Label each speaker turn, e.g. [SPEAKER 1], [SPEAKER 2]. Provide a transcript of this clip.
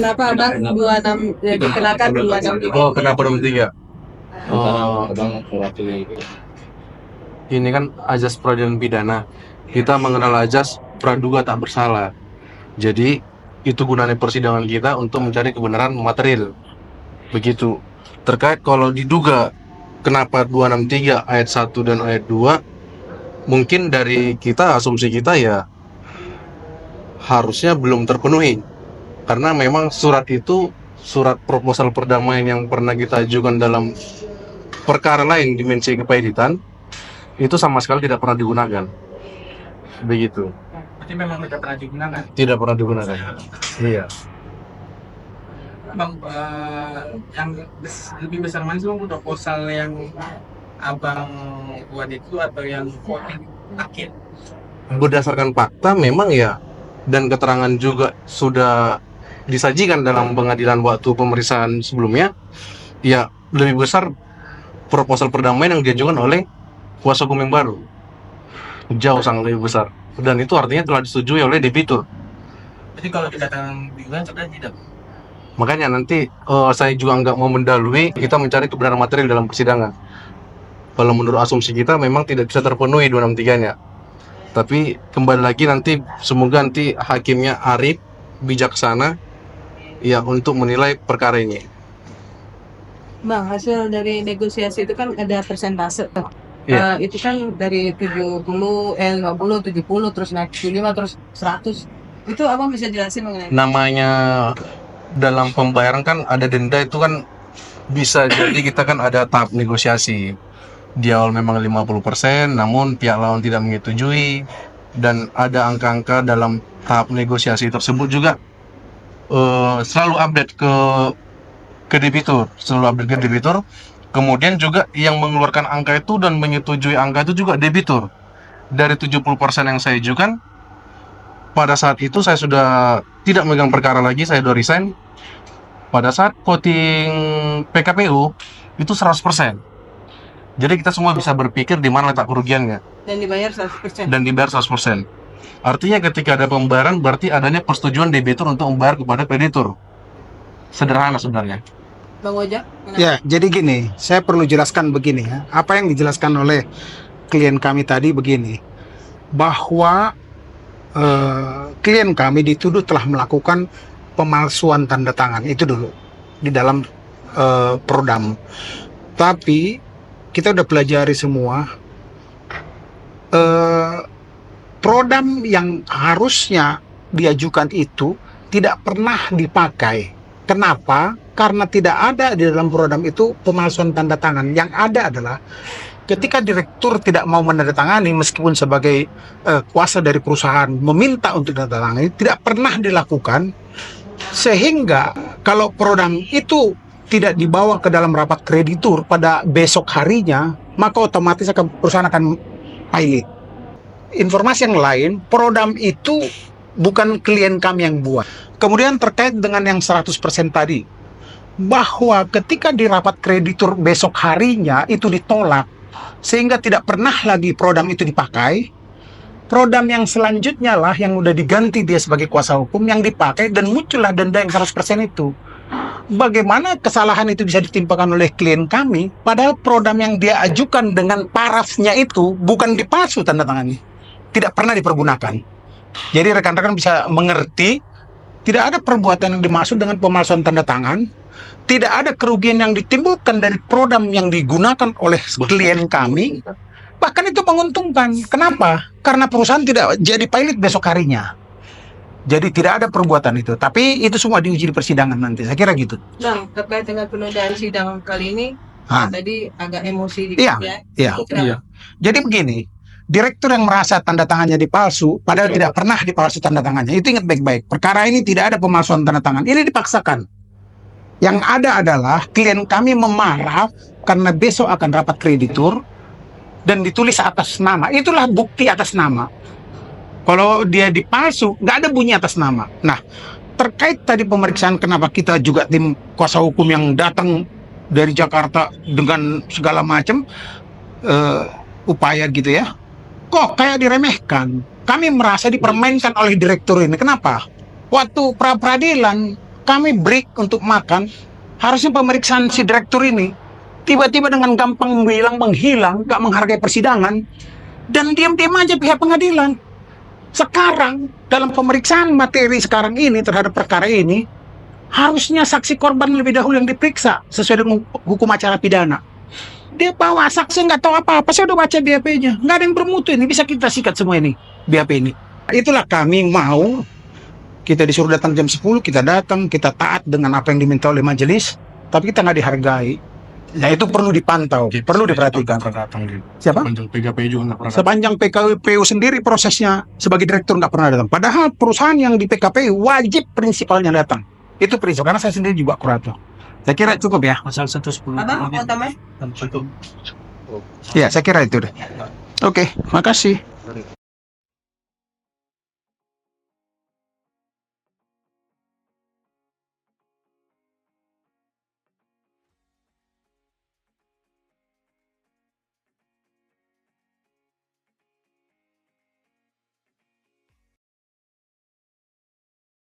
[SPEAKER 1] kenapa abang 26 dikenakan 26?
[SPEAKER 2] Oh, kenapa 23? Ini kan azas peradilan pidana. Kita mengenal azas praduga tak bersalah. Jadi itu gunanya persidangan kita untuk mencari kebenaran material. Begitu. Terkait kalau diduga kenapa 263 ayat 1 dan ayat 2, mungkin dari kita, asumsi kita ya harusnya belum terpenuhi. Karena memang surat itu, surat proposal perdamaian yang pernah kita ajukan dalam perkara lain dimensi kepailitan, itu sama sekali tidak pernah digunakan. Begitu.
[SPEAKER 3] Berarti memang tidak pernah digunakan.
[SPEAKER 2] Tidak pernah digunakan. Iya.
[SPEAKER 3] Bang, yang lebih besar mana sih bang, proposal yang abang buat itu atau yang akhir?
[SPEAKER 2] Berdasarkan fakta memang ya, dan keterangan juga sudah disajikan dalam pengadilan waktu pemeriksaan sebelumnya, ya lebih besar proposal perdamaian yang diajukan oleh kuasa hukum yang baru, jauh sangat lebih besar, dan itu artinya telah disetujui oleh debitur.
[SPEAKER 3] Jadi kalau kedatangan digunakan sudah tidak.
[SPEAKER 2] Makanya nanti saya juga nggak mau mendahului, kita mencari kebenaran material dalam persidangan. Kalau menurut asumsi kita memang tidak bisa terpenuhi 263-nya. Tapi kembali lagi nanti, semoga nanti hakimnya arif, bijaksana ya untuk menilai perkara ini.
[SPEAKER 1] Bang, hasil dari negosiasi itu kan ada persentase tuh.
[SPEAKER 2] Iya.
[SPEAKER 1] Itu kan dari 50, 50, 70, terus naik 75, terus 100. Itu abang bisa jelasin mengenai
[SPEAKER 2] Namanya dalam pembayaran kan ada denda, itu kan bisa jadi kita kan ada tahap negosiasi. Di awal memang 50%, namun pihak lawan tidak menyetujui, dan ada angka-angka dalam tahap negosiasi tersebut juga selalu update ke debitur, Kemudian juga yang mengeluarkan angka itu dan menyetujui angka itu juga debitur. Dari 70% yang saya ajukan, pada saat itu saya sudah tidak megang perkara lagi, saya sudah resign. Pada saat voting PKPU itu 100%. Jadi kita semua bisa berpikir di mana letak kerugiannya.
[SPEAKER 1] dan dibayar 100%.
[SPEAKER 2] Dan dibayar 100%. Artinya ketika ada pembayaran berarti adanya persetujuan debitur untuk membayar kepada kreditur. Sederhana sebenarnya.
[SPEAKER 1] Bang Ojak?
[SPEAKER 4] Ya, jadi gini, saya perlu jelaskan begini ya. Apa yang dijelaskan oleh klien kami tadi begini, bahwa klien kami dituduh telah melakukan pemalsuan tanda tangan, itu dulu di dalam prodam. Tapi kita udah pelajari semua, prodam yang harusnya diajukan itu tidak pernah dipakai. Kenapa? Karena tidak ada di dalam prodam itu pemalsuan tanda tangan. Yang ada adalah ketika direktur tidak mau menandatangani, meskipun sebagai kuasa dari perusahaan meminta untuk ditandatangani, tidak pernah dilakukan. Sehingga kalau prodam itu tidak dibawa ke dalam rapat kreditur pada besok harinya, maka otomatis perusahaan akan pilot. Informasi yang lain, prodam itu bukan klien kami yang buat. Kemudian terkait dengan yang 100% tadi, bahwa ketika di rapat kreditur besok harinya itu ditolak, sehingga tidak pernah lagi prodam itu dipakai. Prodam yang selanjutnya lah yang udah diganti dia sebagai kuasa hukum yang dipakai, dan muncullah denda yang 100% itu. Bagaimana kesalahan itu bisa ditimpakan oleh klien kami, padahal prodam yang dia ajukan dengan parafnya itu bukan dipalsu tanda tangannya, tidak pernah dipergunakan. Jadi rekan-rekan bisa mengerti, tidak ada perbuatan yang dimaksud dengan pemalsuan tanda tangan, tidak ada kerugian yang ditimbulkan dari prodam yang digunakan oleh klien kami, bahkan itu menguntungkan. Kenapa? Karena perusahaan tidak jadi pilot besok harinya. Jadi tidak ada perbuatan itu, tapi itu semua diuji di persidangan nanti, saya kira gitu.
[SPEAKER 1] Bang, terkait dengan penundaan sidang kali ini, tadi agak emosi dikit
[SPEAKER 4] Iya. Jadi begini, direktur yang merasa tanda tangannya dipalsu, padahal tidak pernah dipalsu tanda tangannya, itu ingat baik-baik. Perkara ini tidak ada pemalsuan tanda tangan, ini dipaksakan. Yang ada adalah klien kami memarah karena besok akan rapat kreditur dan ditulis atas nama. Itulah bukti atas nama. Kalau dia dipalsu, nggak ada bunyi atas nama. Nah, terkait tadi pemeriksaan, kenapa kita juga tim kuasa hukum yang datang dari Jakarta dengan segala macam upaya gitu ya, kok kayak diremehkan. Kami merasa dipermainkan oleh direktur ini. Kenapa? Waktu pra-peradilan kami break untuk makan, harusnya pemeriksaan si direktur ini tiba-tiba dengan gampang menghilang, gak menghargai persidangan, dan diam-diam aja pihak pengadilan. Sekarang, dalam pemeriksaan materi sekarang ini terhadap perkara ini, harusnya saksi korban lebih dahulu yang diperiksa sesuai dengan hukum acara pidana. Dia bawa saksi nggak tahu apa-apa, saya udah baca BAP-nya, nggak ada yang bermutu ini, bisa kita sikat semua ini, BAP ini. Itulah kami mau, kita disuruh datang jam 10, kita datang, kita taat dengan apa yang diminta oleh majelis, tapi kita nggak dihargai. Nah itu perlu dipantau, perlu diperhatikan. Siapa?
[SPEAKER 2] Sepanjang PKPU juga nggak pernah.
[SPEAKER 4] Sepanjang PKPU sendiri prosesnya sebagai direktur nggak pernah datang. Padahal perusahaan yang di PKPU wajib prinsipalnya datang. Itu prinsip, karena saya sendiri juga kurator. Saya kira cukup ya.
[SPEAKER 3] Pasal 110.
[SPEAKER 1] Apa? Mau tambah?
[SPEAKER 4] Ya, saya kira itu deh. Oke, makasih.